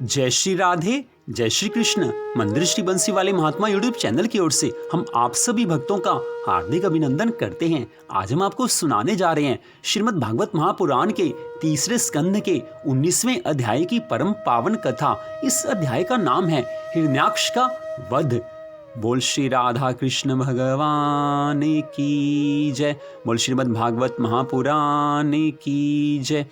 जय श्री राधे, जय श्री कृष्ण। मंदिर श्री बंसी वाले महात्मा यूट्यूब चैनल की ओर से हम आप सभी भक्तों का हार्दिक अभिनंदन करते हैं। आज हम आपको सुनाने जा रहे हैं श्रीमद् भागवत महापुराण के तीसरे स्कंध के 19वें अध्याय की परम पावन कथा। इस अध्याय का नाम है हिरण्याक्ष का वध। बोल श्री राधा कृष्ण भगवान की जय। बोल श्रीमद् भागवत महापुराण की जय।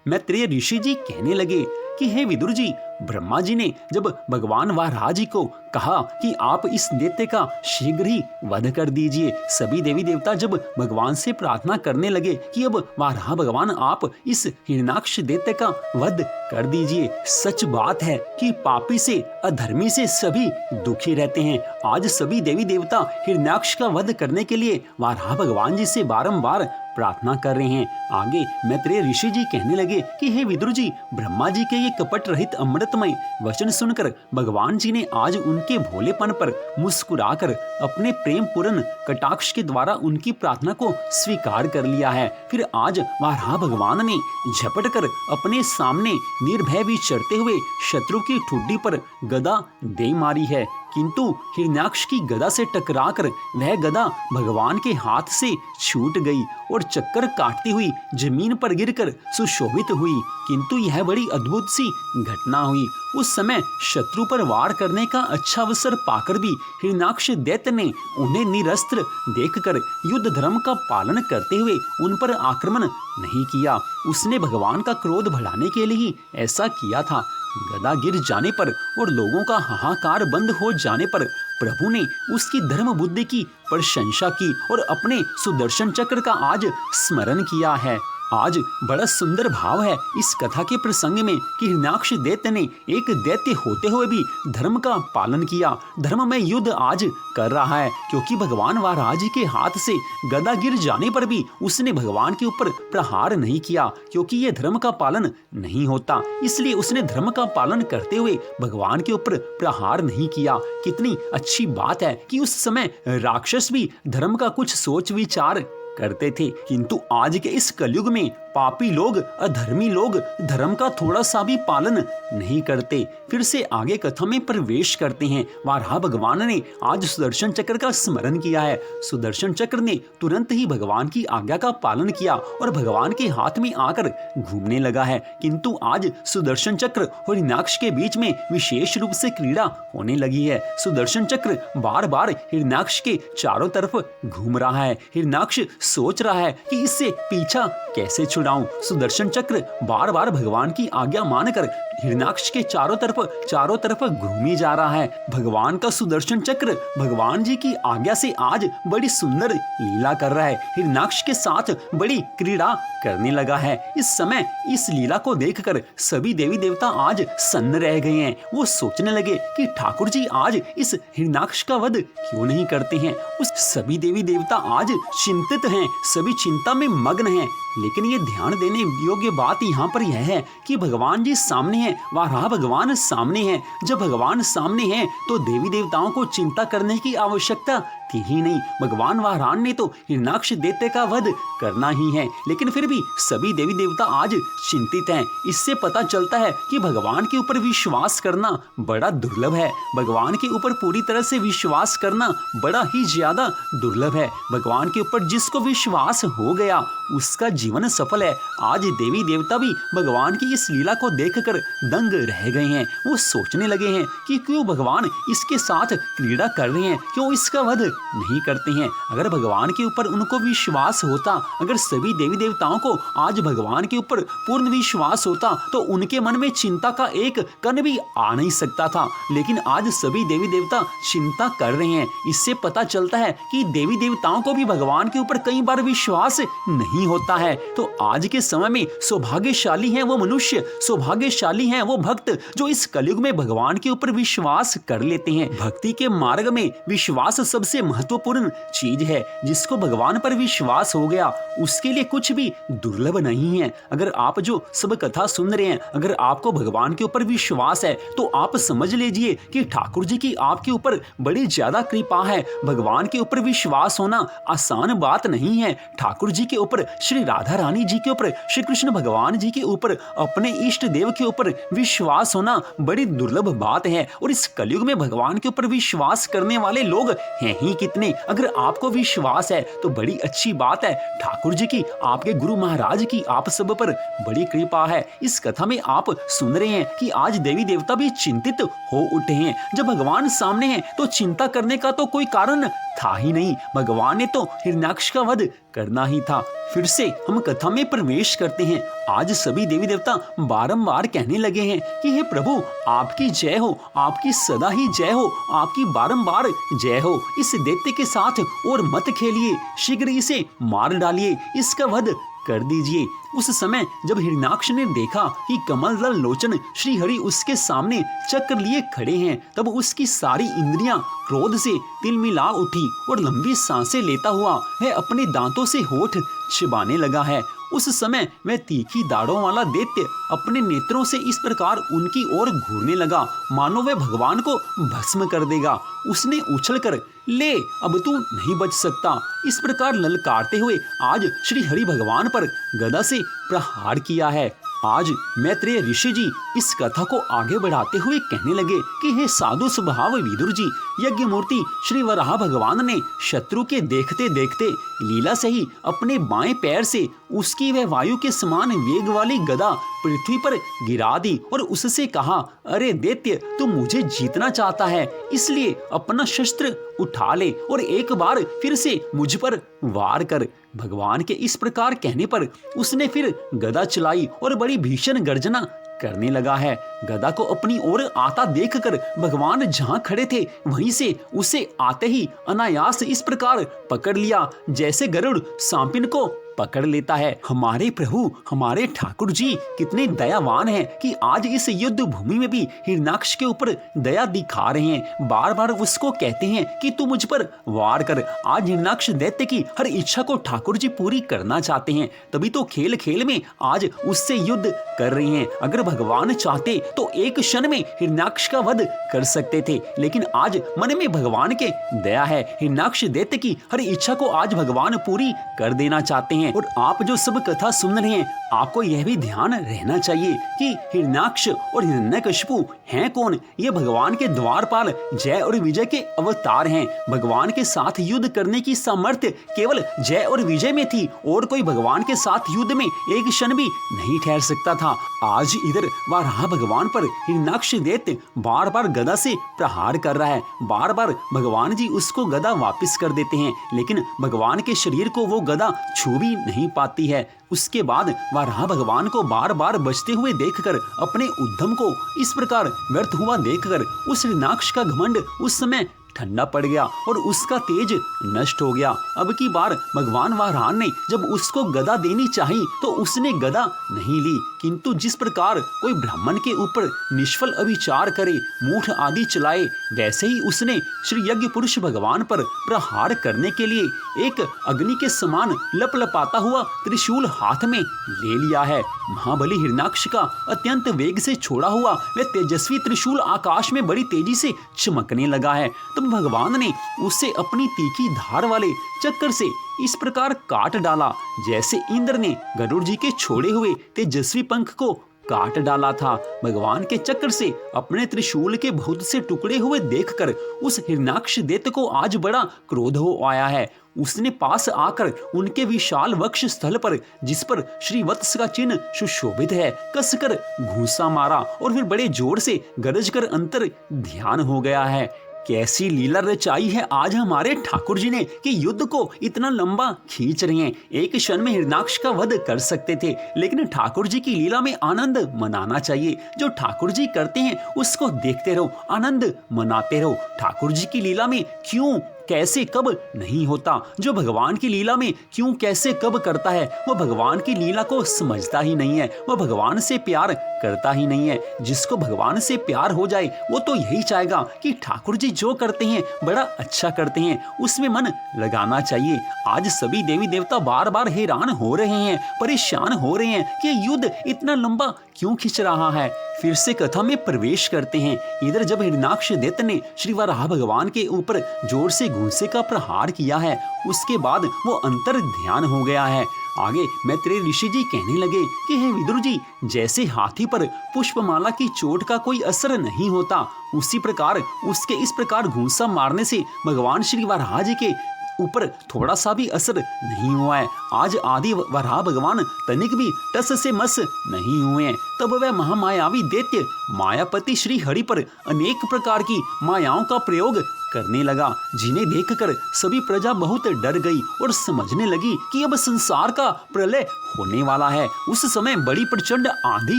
मैत्रेय ऋषि जी कहने लगे कि हे विदुर जी, ब्रह्मा जी ने जब भगवान वाराह जी को कहा कि आप इस दैत्य का शीघ्र ही वध कर दीजिए, सभी देवी देवता जब भगवान से प्रार्थना करने लगे कि अब वाराह भगवान आप इस हिरण्याक्ष दैत्य का वध कर दीजिए। सच बात है कि पापी से अधर्मी से सभी दुखी रहते हैं। आज सभी देवी देवता हिरण्याक्ष का वध करने के लिए वाराह भगवान जी से बारंबार प्रार्थना कर रहे हैं। आगे मैत्रेय ऋषि जी कहने लगे कि हे विदुर जी, ब्रह्मा जी के ये कपट रहित अमृतमय वचन सुनकर भगवान जी ने आज उनके भोलेपन पर मुस्कुराकर अपने प्रेम पूर्ण कटाक्ष के द्वारा उनकी प्रार्थना को स्वीकार कर लिया है। फिर आज वाराह भगवान ने झपट कर अपने सामने निर्भय विचरते हुए शत्रु की ठुड्डी पर गदा दे मारी है, किंतु हिरण्याक्ष की गदा से टकराकर वह गदा भगवान के हाथ से छूट गई और चक्कर काटती हुई जमीन पर गिरकर सुशोभित हुई। किंतु यह बड़ी अद्भुत सी घटना हुई। उस समय शत्रु पर वार करने का अच्छा अवसर पाकर भी हिरण्याक्ष दैत्य ने उन्हें निरस्त्र देखकर युद्ध धर्म का पालन करते हुए उन पर आक्रमण नहीं किया। उसने भगवान का क्रोध बढ़ाने के लिए ही ऐसा किया था। गदा गिर जाने पर और लोगों का हाहाकार बंद हो जाने पर प्रभु ने उसकी धर्म बुद्धि की प्रशंसा की और अपने सुदर्शन चक्र का आज स्मरण किया है। आज बड़ा सुंदर भाव है इस कथा के प्रसंग में कि हिरण्याक्ष दैत्य ने एक दैत्य होते हुए भी धर्म का पालन किया। धर्म में युद्ध आज कर रहा है, क्योंकि भगवान वाराह जी के हाथ से गदा गिर जाने पर भी उसने भगवान के ऊपर प्रहार नहीं किया, क्योंकि यह धर्म का पालन नहीं होता। इसलिए उसने धर्म का पालन करते हुए भगवान के ऊपर प्रहार नहीं किया। कितनी अच्छी बात है कि उस समय राक्षस भी धर्म का कुछ सोच विचार करते थे, किंतु आज के इस कलयुग में पापी लोग, अधर्मी लोग धर्म का थोड़ा सा भी पालन नहीं करते। फिर से आगे कथा में प्रवेश करते हैं। वाराह भगवान ने आज सुदर्शन चक्र का स्मरण किया है। सुदर्शन चक्र ने तुरंत ही भगवान की आज्ञा का पालन किया और भगवान के हाथ में आकर घूमने लगा है। किंतु आज सुदर्शन चक्र और हिरण्याक्ष के बीच में विशेष रूप से क्रीड़ा होने लगी है। सुदर्शन चक्र बार बार हिरण्याक्ष के चारों तरफ घूम रहा है। हिरण्याक्ष सोच रहा है कि इससे पीछा कैसे छुड़ाऊं। सुदर्शन चक्र बार बार भगवान की आज्ञा मानकर हिरण्याक्ष के चारों तरफ घूमी जा रहा है। भगवान का सुदर्शन चक्र भगवान जी की आज्ञा से आज बड़ी सुंदर लीला कर रहा है। हिरण्याक्ष के साथ बड़ी क्रीड़ा करने लगा है। इस समय इस लीला को देखकर सभी देवी देवता आज सन्न रह गए हैं। वो सोचने लगे कि ठाकुर जी आज इस हिरण्याक्ष का वध क्यों नहीं करते हैं। उस सभी देवी देवता आज चिंतित हैं, सभी चिंता में मग्न हैं। लेकिन ये ध्यान देने योग्य बात यहाँ पर यह है कि भगवान जी सामने हैं, वाराह भगवान सामने हैं। जब भगवान सामने हैं तो देवी देवताओं को चिंता करने की आवश्यकता थी ही नहीं। भगवान वाराह ने तो हिरण्याक्ष दैत्य का वध करना ही है, लेकिन फिर भी सभी देवी देवता आज चिंतित हैं। इससे पता चलता है कि भगवान के ऊपर विश्वास करना बड़ा दुर्लभ है। भगवान के ऊपर पूरी तरह से विश्वास करना बड़ा ही ज्यादा दुर्लभ है। भगवान के ऊपर जिसको विश्वास हो गया उसका जीवन सफल है। आज देवी देवता भी भगवान की इस लीला को देखकर दंग रह गए हैं। वो सोचने लगे हैं कि क्यों भगवान इसके साथ क्रीड़ा कर रहे हैं, क्यों इसका वध नहीं करते हैं। अगर भगवान के ऊपर उनको विश्वास होता, अगर सभी देवी देवताओं को आज भगवान के ऊपर पूर्ण विश्वास होता, तो उनके मन में चिंता का एक कण भी आ नहीं सकता था। लेकिन आज सभी देवी देवता चिंता कर रहे हैं। इससे पता चलता है कि देवी देवताओं को भी भगवान के ऊपर कई बार विश्वास नहीं होता है। तो आज के समय में सौभाग्यशाली है वो मनुष्य, सौभाग्यशाली है वो भक्त जो इस कलयुग में भगवान के ऊपर विश्वास कर लेते हैं। भक्ति के मार्ग में विश्वास सबसे महत्वपूर्ण चीज है। जिसको भगवान पर विश्वास हो गया उसके लिए कुछ भी दुर्लभ नहीं है। अगर आप जो सब कथा सुन रहे हैं, अगर आपको भगवान के ऊपर विश्वास है तो आप समझ लीजिए कि ठाकुर जी की आपके ऊपर बड़ी ज्यादा कृपा है। भगवान के ऊपर विश्वास होना आसान बात नहीं है। ठाकुर जी के ऊपर, श्री राधा रानी जी के ऊपर, श्री कृष्ण भगवान जी के ऊपर, अपने इष्ट देव के ऊपर विश्वास होना बड़ी दुर्लभ बात है। और इस कलयुग में भगवान के ऊपर विश्वास करने वाले लोग हैं ही कितने। अगर आपको विश्वास है तो बड़ी अच्छी बात है। ठाकुर जी की, आपके गुरु महाराज की आप सब पर बड़ी कृपा है। इस कथा में आप सुन रहे हैं कि आज देवी देवता भी चिंतित हो उठे हैं। जब भगवान सामने हैं तो चिंता करने का तो कोई कारण था ही नहीं। भगवान ने तो हिरण्याक्ष का वध करना ही था। फिर से हम कथा में प्रवेश करते हैं। आज सभी देवी देवता बारंबार कहने लगे हैं कि हे प्रभु, आपकी जय हो, आपकी सदा ही जय हो, आपकी बारंबार जय हो। इस दैत्य के साथ और मत खेलिए, शीघ्र इसे मार डालिए, इसका वध कर दीजिए। उस समय जब हिरण्याक्ष ने देखा कि कमलदल लोचन श्री हरि उसके सामने चक्र लिए खड़े हैं, तब उसकी सारी इंद्रियां क्रोध से तिलमिला उठी और लंबी सांसें लेता हुआ वह अपने दांतों से होठ चिबाने लगा है। उस समय वह तीखी दाढ़ों वाला दैत्य अपने नेत्रों से इस प्रकार उनकी ओर घूरने लगा मानो वह भगवान को भस्म कर देगा। उसने उछलकर, ले अब तू नहीं बच सकता, इस प्रकार ललकारते हुए आज श्री हरि भगवान पर गदा से प्रहार किया है। आज मैत्रेय ऋषि जी इस कथा को आगे बढ़ाते हुए कहने लगे कि हे साधु स्वभाव विदुर जी, यज्ञ मूर्ति श्री वराह भगवान ने शत्रु के देखते देखते लीला से ही अपने बाएं पैर से उसकी वह वायु के समान वेग वाली गदा पृथ्वी पर गिरा दी और उससे कहा, अरे दैत्य, तू मुझे जीतना चाहता है, इसलिए अपना शस्त्र उठा ले और एक बार फिर से मुझ पर वार कर। भगवान के इस प्रकार कहने पर उसने फिर गदा चलाई और बड़ी भीषण गर्जना करने लगा है। गदा को अपनी ओर आता देखकर भगवान जहां खड़े थे वहीं से उसे आते ही अनायास इस प्रकार पकड़ लिया जैसे गरुड़ सांपिन को पकड़ लेता है। हमारे प्रभु, हमारे ठाकुर जी कितने दयावान हैं कि आज इस युद्ध भूमि में भी हिरण्याक्ष के ऊपर दया दिखा रहे हैं। बार बार उसको कहते हैं कि तू मुझ पर वार कर। आज हिरण्याक्ष दैत्य की हर इच्छा को ठाकुर जी पूरी करना चाहते हैं, तभी तो खेल खेल में आज उससे युद्ध कर रहे हैं। अगर भगवान चाहते तो एक क्षण में हिरण्याक्ष का वध कर सकते थे, लेकिन आज मन में भगवान के दया है। हिरण्याक्ष दैत्य की हर इच्छा को आज भगवान पूरी कर देना चाहते हैं। और आप जो सब कथा सुन रहे हैं, आपको यह भी ध्यान रहना चाहिए कि हिरण्याक्ष और हिरण्यकशिपु हैं कौन। ये भगवान के द्वारपाल जय और विजय के अवतार हैं। भगवान के साथ युद्ध करने की सामर्थ्य केवल जय और विजय में थी और कोई भगवान के साथ युद्ध में एक क्षण भी नहीं ठहर सकता था। आज इधर वराह भगवान पर हिरण्याक्ष दैत्य बार बार गदा से प्रहार कर रहा है। बार बार भगवान जी उसको गदा वापस कर देते हैं, लेकिन भगवान के शरीर को वो गदा छू भी नहीं पाती है। उसके बाद वराह भगवान को बार बार बचते हुए देखकर, अपने उद्यम को इस प्रकार व्यर्थ हुआ देखकर उस हिरण्याक्ष का घमंड उस समय ठंडा पड़ गया और उसका तेज नष्ट हो गया। अब की बार भगवान वराह ने जब उसको गदा देनी चाहिए तो उसने गदा नहीं ली, किंतु जिस प्रकार कोई ब्राह्मण के ऊपर निष्फल अविचार करे, मूठ आदि चलाए, वैसे ही उसने श्री यज्ञ पुरुष भगवान पर प्रहार करने के लिए एक अग्नि के समान लपलपाता हुआ त्रिशूल हाथ में ले लिया है। महाबली हिरण्याक्ष का अत्यंत वेग से छोड़ा हुआ वह तेजस्वी त्रिशूल आकाश में बड़ी तेजी से चमकने लगा है। तब भगवान ने उसे अपनी तीखी धार वाले चक्कर से इस प्रकार काट डाला जैसे इंद्र ने गरुड़ जी के छोड़े हुए तेजस्वी पंख को काट डाला था। भगवान के चक्र से अपने त्रिशूल के बहुत से टुकड़े हुए देखकर उस हिरण्याक्ष दैत्य को आज बड़ा क्रोध हो आया है। उसने पास आकर उनके विशाल वक्ष स्थल पर, जिस पर श्री वत्स का चिन्ह सुशोभित है, कसकर घूंसा मारा और फिर बड़े जोर से गरज कर अंतर ध्यान हो गया है। कैसी लीला रचाई है आज हमारे ठाकुर जी ने कि युद्ध को इतना लंबा खींच रहे हैं। एक क्षण में हिरण्याक्ष का वध कर सकते थे, लेकिन ठाकुर जी की लीला में आनंद मनाना चाहिए। जो ठाकुर जी करते हैं उसको देखते रहो, आनंद मनाते रहो। ठाकुर जी की लीला में क्यों कैसे कब नहीं होता। जो भगवान की लीला में क्यों कैसे कब करता है, वह भगवान की लीला को समझता ही नहीं है, वह भगवान से प्यार करता ही नहीं है। जिसको भगवान से प्यार हो जाए वो तो यही चाहेगा कि ठाकुर जी जो करते हैं बड़ा अच्छा करते हैं, उसमें मन लगाना चाहिए। आज सभी देवी देवता बार बार हैरान हो रहे हैं, परेशान हो रहे हैं कि युद्ध इतना लंबा क्यों खिंच रहा है। फिर से कथा में प्रवेश करते हैं। इधर जब हिरण्याक्ष दैत्य ने श्री वराह भगवान के ऊपर जोर से घूंसे का प्रहार किया है, उसके बाद वो अंतर ध्यान हो गया है। आगे मैत्रेय ऋषि जी कहने लगे कि हे विदुर जी, जैसे हाथी पर पुष्पमाला की चोट का कोई असर नहीं होता, उसी प्रकार उसके इस प्रकार घूंसा मारने से भगवान श्री वराह जी के ऊपर थोड़ा सा भी असर नहीं हुआ है। आज आदि वराह भगवान तनिक भी टस से मस नहीं हुए हैं। तब वह महामायावी दैत्य मायापति श्री हरि पर अनेक प्रकार की मायाओं का प्रयोग करने लगा, जिन्हें देखकर सभी प्रजा बहुत डर गई और समझने लगी कि अब संसार का प्रलय होने वाला है। उस समय बड़ी प्रचंड आंधी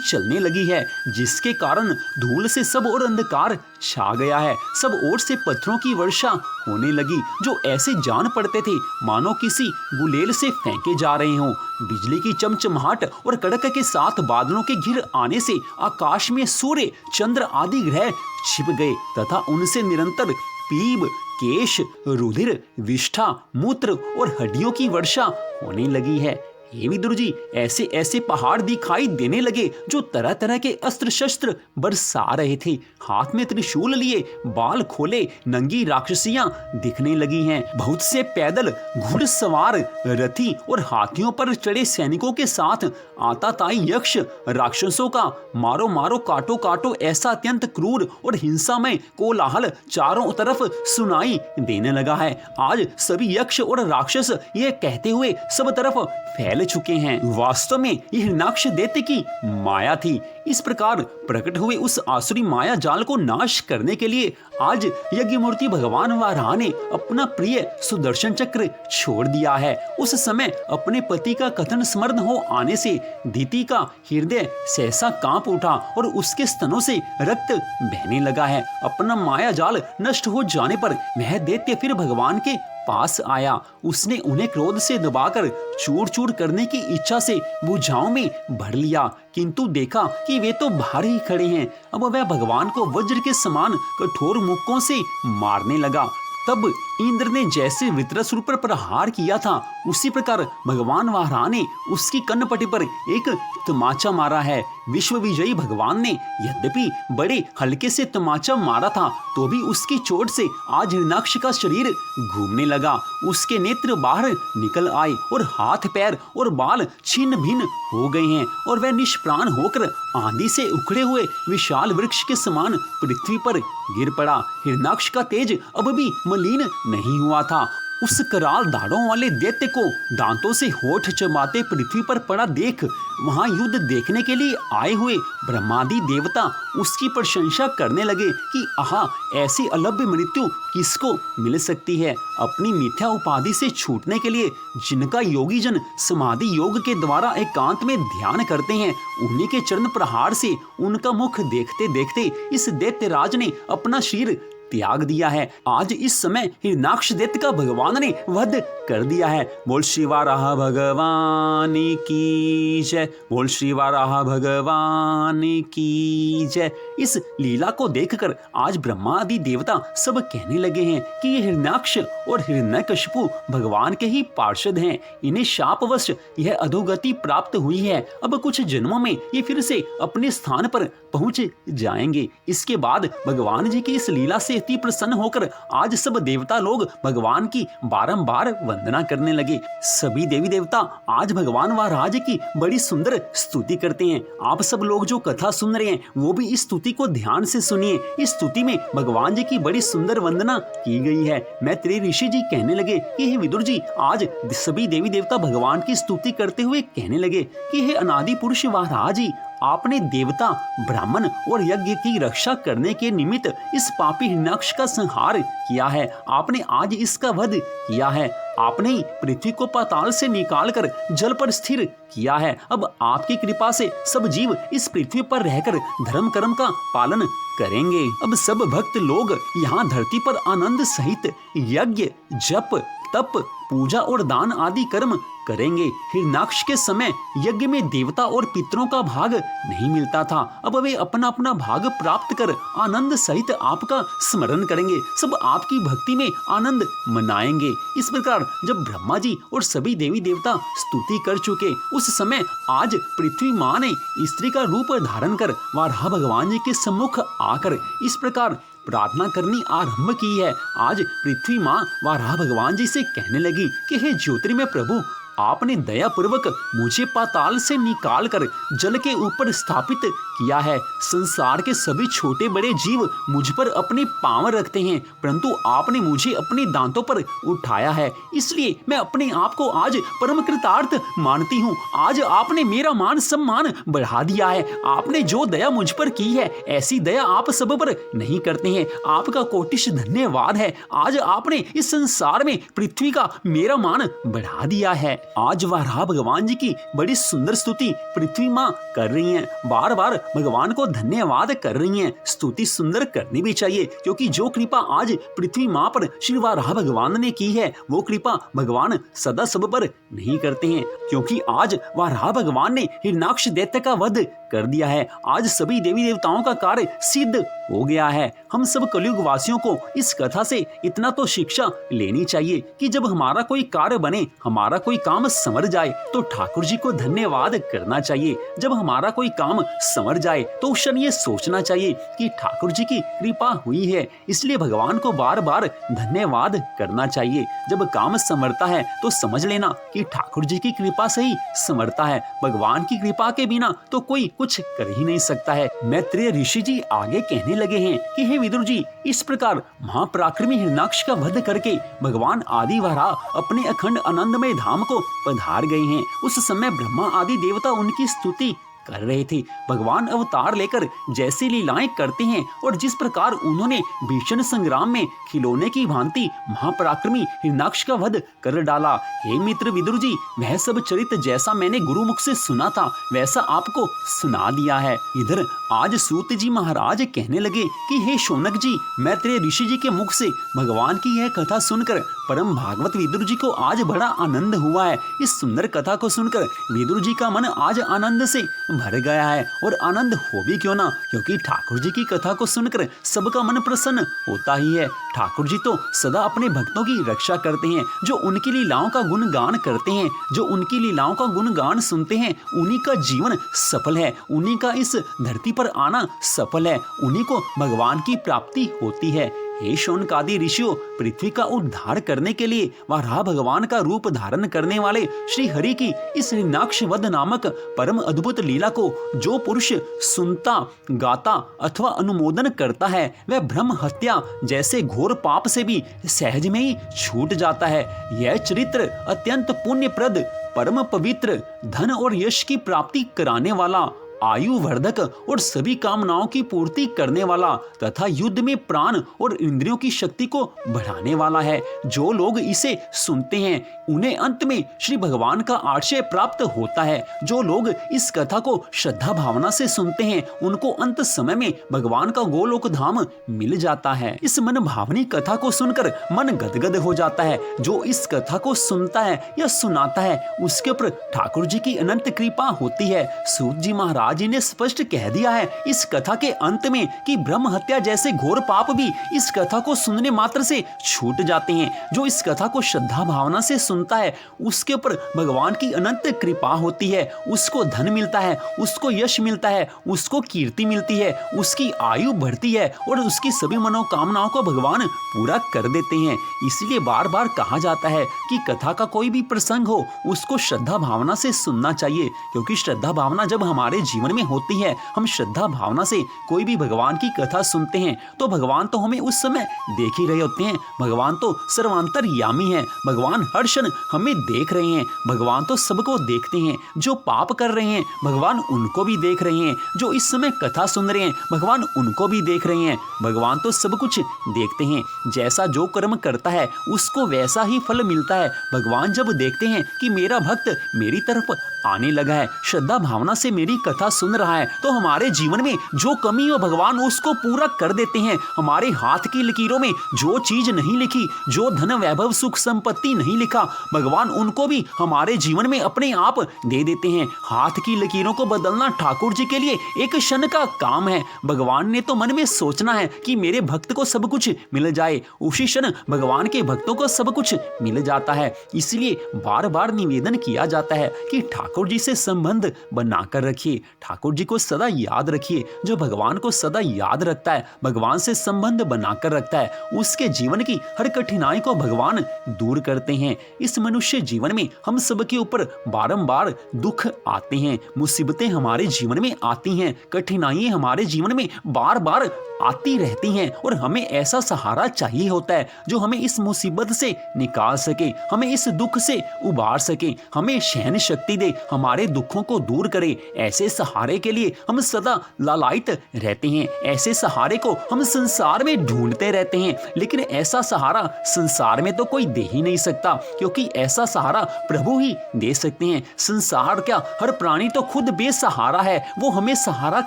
चलने लगी है, जिसके कारण धूल से सब और अंधकार छा गया है। सब ओर से पत्थरों की वर्षा होने लगी, जो ऐसे जान पड़ते थे मानो किसी गुलेल से फेंके जा रहे हों। बिजली की चमचमाहट और कड़क के साथ बादलों के घिर आने से आकाश में सूर्य, चंद्र आदि ग्रह छिप गए तथा उनसे निरंतर पीप, केश, रुधिर, विष्ठा, मूत्र और हड्डियों की वर्षा होने लगी है। हे विदुर जी, ऐसे ऐसे पहाड़ दिखाई देने लगे जो तरह तरह के अस्त्र शस्त्र बरसा रहे थे। हाथ में त्रिशूल लिए बाल खोले नंगी राक्षसियां दिखने लगी हैं। बहुत से पैदल घुड़सवार, रथी और हाथियों पर चढ़े सैनिकों के साथ आताताई यक्ष राक्षसों का मारो मारो काटो काटो ऐसा अत्यंत क्रूर और हिंसामय कोलाहल चारों तरफ सुनाई देने लगा है। आज सभी यक्ष और राक्षस ये कहते हुए सब तरफ फैल चुके हैं, वास्तव में यह हिरण्याक्ष दैत्य की माया थी। इस प्रकार प्रकट हुए उस आसुरी माया जाल को नाश करने के लिए आज यज्ञमूर्ति भगवान वराह ने अपना प्रिय सुदर्शन चक्र छोड़ दिया है। उस समय अपने पति का कथन स्मरण हो आने से दीति का हृदय सहसा कांप उठा और उसके स्तनों से रक्त बहने लगा है। अपना माया जाल नष्ट हो जाने पर वह दैत्य फिर भगवान के पास आया। उसने उन्हें क्रोध से दबाकर चूर चूर करने की इच्छा से भुजाओं में भर लिया, किंतु देखा कि वे तो बाहर ही खड़े हैं। अब वह भगवान को वज्र के समान कठोर मुक्कों से मारने लगा। तब इंद्र ने जैसे वृत्रासुर पर प्रहार किया था, उसी प्रकार भगवान वराह ने उसकी कन्नपट्टी पर एक तमाचा मारा है। विश्व विजयी भगवान ने यद्यपि बड़े हल्के से तमाचा मारा था, तो भी उसकी चोट से आज हिरण्याक्ष का शरीर घूमने लगा। उसके नेत्र बाहर निकल आए और हाथ पैर और बाल छिन्न भिन्न हो गए हैं और वह निष्प्राण होकर आंधी से उखड़े हुए विशाल वृक्ष के समान पृथ्वी पर गिर पड़ा। हिरण्याक्ष का तेज अब भी मलिन नहीं हुआ था। उस कराल दाढ़ों वाले दैत्य को दांतों से होठ चबाते पृथ्वी पर पड़ा देख वहां युद्ध देखने के लिए आए हुए ब्रह्मादि देवता उसकी प्रशंसा करने लगे कि आहा, ऐसी अलभ्य मृत्यु किसको मिल सकती है। अपनी मिथ्या उपाधि से छूटने के लिए जिनका योगी जन समाधि योग के द्वारा एकांत में ध्यान करते हैं, उन्हीं के चरण प्रहार से उनका मुख देखते देखते इस दैत्यराज ने अपना शरीर त्याग दिया है। आज इस समय हिरण्याक्ष दैत्य का भगवान ने वध कर दिया है। बोल श्री वराह भगवान की जय, बोल श्री वराह भगवान की जय। इस लीला को देखकर आज ब्रह्मा आदि देवता सब कहने लगे हैं कि ये हिरण्याक्ष और हिरण्यकशिपु भगवान के ही पार्षद हैं। इन्हें शापवश यह अधोगति प्राप्त हुई है। अब कुछ जन्मों में ये फिर से अपने स्थान पर पहुंच जाएंगे। इसके बाद भगवान जी की इस लीला से अति प्रसन्न होकर आज सब देवता लोग भगवान की बारंबार वंदना करने लगे। सभी देवी देवता आज भगवान वराह जी की बड़ी सुंदर स्तुति करते हैं। आप सब लोग जो कथा सुन रहे हैं वो भी इस स्तुति को ध्यान से सुनिए। इस स्तुति में भगवान जी की बड़ी सुंदर वंदना की गई है। मैत्रेय ऋषि जी कहने लगे कि हे विदुर जी, आज सभी देवी देवता भगवान की स्तुति करते हुए कहने लगे कि हे अनादि पुरुष वराह जी, आपने देवता, ब्राह्मण और यज्ञ की रक्षा करने के निमित्त इस पापी हिरण्याक्ष का संहार किया है। आपने आज इसका वध किया है। आपने ही पृथ्वी को पाताल से निकालकर जल पर स्थिर किया है। अब आपकी कृपा से सब जीव इस पृथ्वी पर रहकर धर्म कर्म का पालन करेंगे। अब सब भक्त लोग यहाँ धरती पर आनंद सहित यज्ञ, जप, तप, पूजा और दान आदि कर्म करेंगे। हिरण्याक्ष के समय यज्ञ में देवता और पितरों का भाग नहीं मिलता था। अब वे अपना अपना भाग प्राप्त कर आनंद सहित आपका स्मरण करेंगे। सब आपकी भक्ति में आनंद मनाएंगे। इस प्रकार जब ब्रह्मा जी और सभी देवी देवता स्तुति कर चुके, उस समय आज पृथ्वी माँ ने स्त्री का रूप धारण कर वाराह भगवान जी के सम्मुख आकर इस प्रकार प्रार्थना करनी आरंभ की है। आज पृथ्वी माँ वाराह भगवान जी से कहने लगी कि हे ज्योतिर्मय प्रभु, आपने दया पूर्वक मुझे पाताल से निकालकर जल के ऊपर स्थापित किया है। संसार के सभी छोटे बड़े जीव मुझ पर अपने पांव रखते हैं, परंतु आपने मुझे अपने दांतों पर उठाया है, इसलिए मैं अपने आप को आज परम कृतार्थ मानती हूँ। आज आपने मेरा मान सम्मान बढ़ा दिया है। आपने जो दया मुझ पर की है, ऐसी दया आप सब पर नहीं करते हैं। आपका कोटिश धन्यवाद है। आज आपने इस संसार में पृथ्वी का मेरा मान बढ़ा दिया है। आज वाराह भगवान जी की बड़ी सुंदर स्तुति पृथ्वी माँ कर रही हैं। बार बार भगवान को धन्यवाद कर रही हैं। स्तुति सुंदर करनी भी चाहिए, क्योंकि जो कृपा आज पृथ्वी माँ पर श्री वाराह भगवान ने की है, वो कृपा भगवान सदा सब पर नहीं करते हैं। क्योंकि आज वाराह भगवान ने हिरण्याक्ष दैत्य का वध कर दिया है। आज सभी देवी देवताओं का कार्य सिद्ध हो गया है। हम सब कलयुग वासियों को इस कथा से इतना तो शिक्षा लेनी चाहिए कि जब हमारा कोई कार्य बने, हमारा कोई काम संवर जाए, तो ठाकुर जी को धन्यवाद करना चाहिए। जब हमारा कोई काम संवर जाए तो उस क्षण ये सोचना चाहिए कि ठाकुर जी की कृपा हुई है, इसलिए भगवान को बार बार धन्यवाद करना चाहिए। जब काम संवरता है तो समझ लेना कि ठाकुर जी की कृपा से ही संवरता है। भगवान की कृपा के बिना तो कोई कुछ कर ही नहीं सकता है। मैत्रेय ऋषि जी आगे कहने लगे हैं कि हे विदुर जी, इस प्रकार महापराक्रमी हिरण्याक्ष का वध करके भगवान आदि वाराह अपने अखंड आनंदमय धाम को पधार गए हैं। उस समय ब्रह्मा आदि देवता उनकी स्तुति कर रहे थे। भगवान अवतार लेकर जैसी लीलाएं करते हैं और जिस प्रकार उन्होंने भीषण संग्राम में खिलौने की भांति महापराक्रमी हिरण्याक्ष का वध कर डाला। हे मित्र विदुर जी, वह सब चरित्र जैसा मैंने गुरुमुख से सुना था, वैसा आपको सुना दिया है। इधर आज सूत जी महाराज कहने लगे कि हे शौनक जी, मैत्रेय ऋषि जी के मुख से भगवान की यह कथा सुनकर परम भागवत विदुर जी को आज बड़ा आनंद हुआ है। इस सुंदर कथा को सुनकर विदुर जी का मन आज आनंद से भर गया है। और आनंद हो भी क्यों ना, क्योंकि ठाकुर जी की कथा को सुनकर सबका मन प्रसन्न होता ही है। ठाकुर जी तो सदा अपने भक्तों की रक्षा करते हैं। जो उनकी लीलाओं का गुणगान करते हैं, जो उनकी लीलाओं का गुणगान सुनते हैं, उन्हीं का जीवन सफल है, उन्हीं का इस धरती पर आना सफल है, उन्हीं को भगवान की प्राप्ति होती है। हे शौनकादि ऋषियों, पृथ्वी का उद्धार करने के लिए वाराह भगवान का रूप धारण करने वाले श्री हरि की इस हिरण्याक्ष वध नामक परम अद्भुत लीला को जो पुरुष सुनता, गाता अथवा अनुमोदन करता है, वह ब्रह्म हत्या जैसे घोर पाप से भी सहज में ही छूट जाता है। यह चरित्र अत्यंत पुण्यप्रद, परम पवित्र, धन और यश की प्राप्ति कराने वाला, आयु वर्धक और सभी कामनाओं की पूर्ति करने वाला तथा युद्ध में प्राण और इंद्रियों की शक्ति को बढ़ाने वाला है। जो लोग इसे सुनते हैं उन्हें अंत में श्री भगवान का आश्रय प्राप्त होता है। जो लोग इस कथा को श्रद्धा भावना से सुनते हैं उनको अंत समय में भगवान का गोलोक धाम मिल जाता है। इस मन भावनी कथा को सुनकर मन गदगद हो जाता है। जो इस कथा को सुनता है या सुनाता है उसके ऊपर ठाकुर जी की अनंत कृपा होती है। सूत जी महाराज जी ने स्पष्ट कह दिया है इस कथा के अंत में कि ब्रह्म हत्या जैसे घोर पाप भी इस कथा को सुनने मात्र से छूट जाते हैं। जो इस कथा को श्रद्धा भावना से सुनता है उसके ऊपर भगवान की अनंत कृपा होती है। उसको धन मिलता है, उसको यश मिलता है, उसको कीर्ति मिलती है, उसकी आयु बढ़ती है और उसकी सभी मनोकामनाओं को भगवान पूरा कर देते हैं। इसलिए बार बार कहा जाता है कि कथा का कोई भी प्रसंग हो उसको श्रद्धा भावना से सुनना चाहिए, क्योंकि श्रद्धा भावना जब हमारे जीवन में होती है। हम श्रद्धा भावना से कोई भी भगवान की कथा सुनते हैं तो भगवान तो हमें उस समय देख ही रहे होते हैं। भगवान तो सर्वांतर्यामी है, भगवान हर क्षण हमें देख रहे हैं। भगवान तो सबको देखते हैं। जो पाप कर रहे हैं भगवान उनको भी देख रहे हैं, जो इस समय कथा सुन रहे हैं भगवान उनको भी देख रहे हैं। भगवान तो सब कुछ देखते हैं। जैसा जो कर्म करता है उसको वैसा ही फल मिलता है। भगवान जब देखते हैं कि मेरा भक्त मेरी तरफ आने लगा है, श्रद्धा भावना से मेरी कथा सुन रहा है, तो हमारे जीवन में जो कमी हो भगवान उसको पूरा कर देते हैं। हमारे हाथ की लकीरों में जो चीज नहीं लिखी, जो धन वैभव सुख संपत्ति नहीं लिखा, भगवान उनको भी हमारे जीवन में अपने आप दे देते हैं। हाथ की लकीरों को बदलना ठाकुर जी के लिए एक क्षण का काम है। भगवान ने तो मन में सोचना है कि मेरे भक्त को सब कुछ मिल जाए, उसी क्षण भगवान के भक्तों को सब कुछ मिल जाता है। इसलिए बार बार निवेदन किया जाता है कि ठाकुर जी से संबंध बनाकर रखिए, ठाकुर जी को सदा याद रखिए। जो भगवान को सदा याद रखता है, भगवान से संबंध बनाकर रखता है, उसके जीवन की हर कठिनाई को भगवान दूर करते हैं। इस मनुष्य जीवन में हम सबके ऊपर बारंबार दुख आते हैं, मुसीबतें हमारे जीवन में आती हैं, कठिनाइयां हमारे जीवन में बार बार आती रहती हैं और हमें ऐसा सहारा चाहिए होता है जो हमें इस मुसीबत से निकाल सके, हमें इस दुख से उबार सके, हमें सहन शक्ति दे, हमारे दुखों को दूर करे। ऐसे सहारे के लिए हम सदा लालायित रहते हैं। ऐसे सहारे को हम संसार में ढूंढते रहते हैं, लेकिन ऐसा सहारा संसार में तो कोई दे ही नहीं सकता, क्योंकि ऐसा सहारा प्रभु ही दे सकते हैं। संसार क्या, हर प्राणी तो खुद बेसहारा है, वो हमें सहारा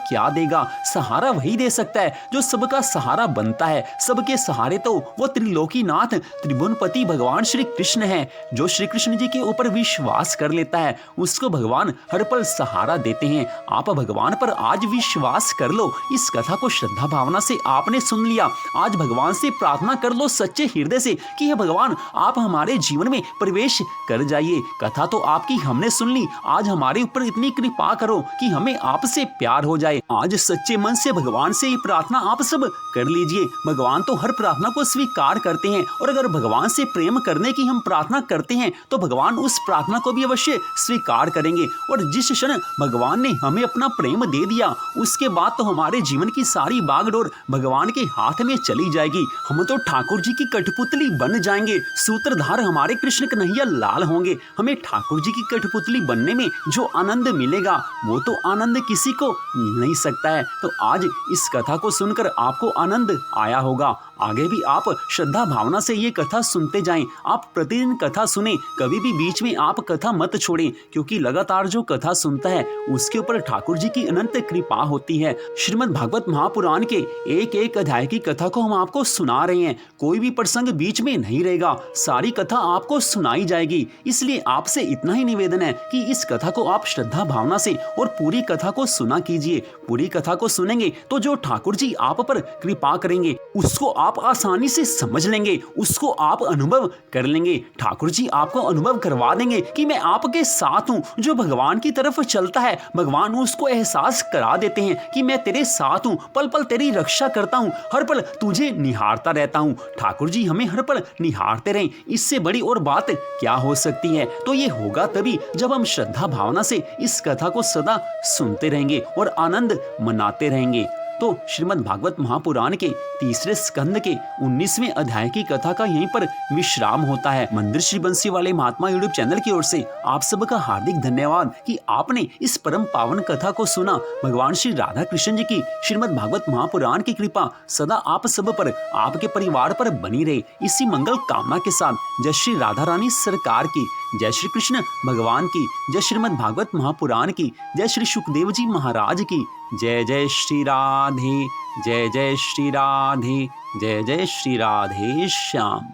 क्या देगा? सहारा वही दे सकता है जो सबका सहारा बनता है। सबके सहारे तो वो त्रिलोकीनाथ त्रिभुवनपति भगवान श्री कृष्ण है। जो श्री कृष्ण जी के ऊपर विश्वास कर लेता है उसको भगवान हर पल सहारा देते हैं। आप भगवान पर आज विश्वास कर लो। इस कथा को श्रद्धा भावना से आपने सुन लिया, आज भगवान से प्रार्थना कर लो सच्चे हृदय से कि हे भगवान आप हमारे जीवन में प्रवेश कर जाइए। कथा तो आपकी हमने सुन ली, आज हमारे ऊपर इतनी कृपा करो कि हमें आपसे प्यार हो जाए। आज सच्चे मन से भगवान से ये प्रार्थना आप सब कर लीजिए। भगवान तो हर प्रार्थना को स्वीकार करते हैं, और अगर भगवान से प्रेम करने की हम प्रार्थना करते हैं तो भगवान उस प्रार्थना को भी अवश्य स्वीकार करेंगे। और जिस क्षण भगवान ने हमें अपना प्रेम दे दिया उसके बाद तो हमारे जीवन की सारी बागडोर भगवान के हाथ में चली जाएगी। हम तो ठाकुर जी की कठपुतली बन जाएंगे, सूत्रधार हमारे कृष्ण कन्हैया लाल होंगे। हमें ठाकुर जी की कठपुतली बनने में जो आनंद मिलेगा वो तो आनंद किसी को मिल नहीं सकता है। तो आज इस कथा को सुनकर आपको आनंद आया होगा। आगे भी आप श्रद्धा भावना से ये कथा सुनते जाएं। आप प्रतिदिन कथा सुने, कभी भी बीच में आप कथा मत छोड़ें, क्योंकि लगातार जो कथा सुनता है उसके ऊपर ठाकुर जी की अनंत कृपा होती है। श्रीमद् भागवत महापुराण के एक एक अध्याय की कथा को हम आपको सुना रहे हैं। कोई भी प्रसंग बीच में नहीं रहेगा, सारी कथा आपको सुनाई जाएगी। इसलिए आपसे इतना ही निवेदन है कि इस कथा को आप श्रद्धा भावना से और पूरी कथा को सुना कीजिए। पूरी कथा को सुनेंगे तो जो ठाकुर जी आप पर कृपा करेंगे उसको आप आसानी से समझ लेंगे, उसको आप अनुभव कर लेंगे। ठाकुर जी आपको अनुभव करवा देंगे कि मैं आपके साथ हूँ। जो भगवान की तरफ चलता है भगवान उसको एहसास करा देते हैं कि मैं तेरे साथ हूँ, पल पल तेरी रक्षा करता हूँ, हर पल तुझे निहारता रहता हूँ। ठाकुर जी हमें हर पल निहारते रहें, इससे बड़ी और बात क्या हो सकती है? तो ये होगा तभी जब हम श्रद्धा भावना से इस कथा को सदा सुनते रहेंगे और आनंद मनाते रहेंगे। तो श्रीमद् भागवत महापुराण के तीसरे स्कंद के 19वें अध्याय की कथा का यहीं पर विश्राम होता है। मंदिर श्री बंसी वाले महात्मा यूट्यूब चैनल की ओर से आप सबका हार्दिक धन्यवाद कि आपने इस परम पावन कथा को सुना। भगवान श्री राधा कृष्ण जी की श्रीमद् भागवत महापुराण की कृपा सदा आप सब पर, आपके परिवार पर बनी रहे। इसी मंगल कामना के साथ जय श्री राधा रानी सरकार की, जय श्री कृष्ण भगवान की, जय श्रीमद् भागवत महापुराण की, जय श्री सुखदेव जी महाराज की, जय जय श्री राधे, जय जय श्री राधे, जय जय श्री राधे श्याम।